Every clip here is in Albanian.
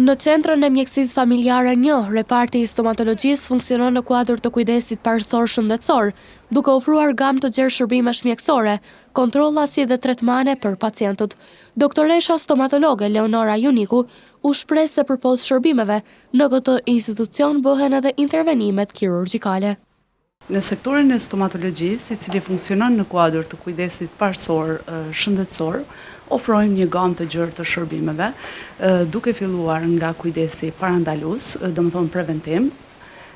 Në Centrën e Mjekësisë Familjare 1, reparti i stomatologjisë funksionon në kuadër të kujdesit parësor shëndetësor, duke ofruar gamë të gjerë shërbimesh mjekësore, kontrolla si dhe tretmane për pacientët. Doktoresha stomatologe Leonora Juniku u shpreh se përpos shërbimeve, në këtë institucion bëhen edhe intervenimet kirurgjikale. Në sektorin e stomatologjisë, i cili funksionon në kuadër të kujdesit parësor shëndetësor, ofrojmë një gamë të gjerë të shërbimeve, duke filluar nga kujdesi parandalus, domethënë preventim,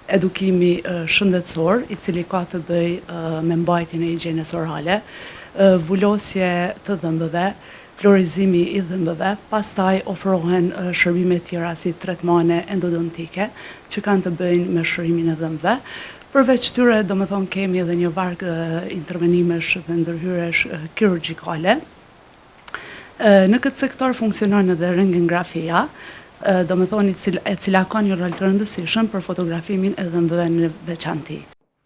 edukimi shëndetësor, i cili ka të bëjë me mbajtjen e higjienës orale, vulosje të dhëmbëve, florizimi i dhëmbëve, pastaj ofrohen shërbime tjera si tretmane endodontike, që kanë të bëjnë me shërimin e dhëmbëve. Përveç tyre, domethënë kemi edhe një varg intervenimesh dhe ndërhyrjesh kirurgjikale. Në këtë sektor funksionon edhe rentgenografia, domethënë e cila ka një rol të rëndësishëm për fotografimin e dhëmbëve në veçanti.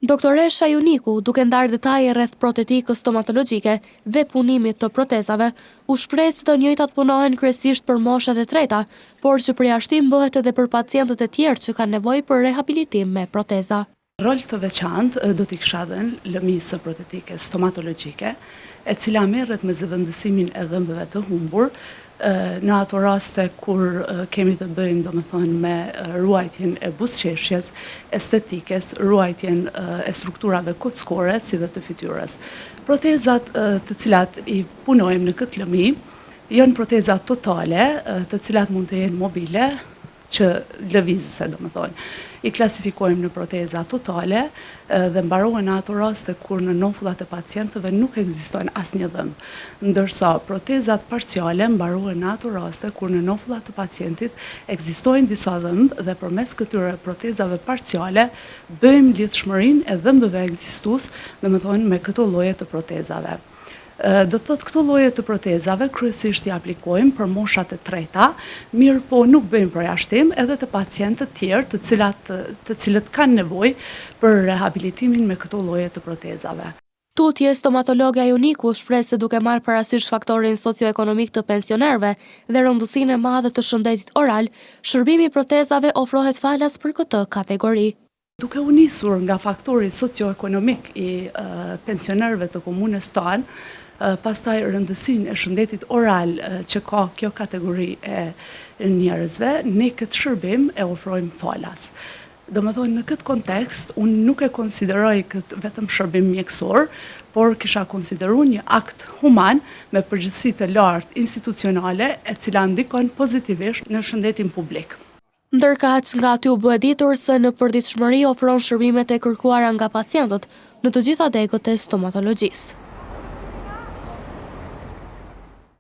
Doktoresha Juniku, duke ndarë detaje rreth protetikës stomatologjike dhe punimit të protezave, u shpreh se të njëjtat punohen kryesisht për moshat e treta, por që përjashtim bëhet edhe për pacientët e tjerë që kanë nevojë për rehabilitim me proteza. Rol të veçantë do t'i kisha dhënë lëmisë së protetikës stomatologjike, e cila merret me zëvendësimin e dhëmbëve të humbur, në ato raste kur kemi të bëjmë domethënë me ruajtjen e buzëqeshjes, estetikës, ruajtjen e strukturave kockore si dhe të fytyrës. Protezat të cilat i punojmë në këtë lëmi janë proteza totale, të cilat mund të jenë mobile, që lëvizëse, domethënë. I klasifikojmë në proteza totale dhe mbarohen në ato raste kur në nofullat e pacientëve nuk ekziston asnjë dhëmbë, ndërsa protezat parciale mbarohen në ato raste kur në nofullat të pacientit ekzistojnë disa dhëmbë dhe përmes këtyre protezave parciale bëjmë lidhshmërinë e dhëmbëve ekzistues, domethënë me këto lloje të protezave. Do të thotë këto lloje të protezave kryesisht i aplikojmë për moshat e treta, mirë po nuk bëjmë përjashtim edhe të pacientët tjerë të cilët kanë nevojë për rehabilitimin me këto lloje të protezave. Tutje stomatologja Juniku shpreh se duke marrë parasysh faktorin socioekonomik të pensionerëve dhe rëndësinë e madhe të shëndetit oral, shërbimi i protezave ofrohet falas për këtë kategori. Duke u nisur nga faktori socioekonomik i pensionerëve të komunës tonë, pastaj rëndësinë e shëndetit oral që ka kjo kategori e njerëzve, ne këtë shërbim e ofrojmë falas. Domethënë në këtë kontekst, unë nuk e konsideroj këtë vetëm shërbim mjekësor, por kisha konsideruar një akt human me përgjegjësi të lartë institucionale e cila ndikon pozitivisht në shëndetin publik. Ndërkaq nga aty u bë ditur se në përditshmëri ofron shërbimet e kërkuara nga pacientët në të gjitha degët e stomatologjisë.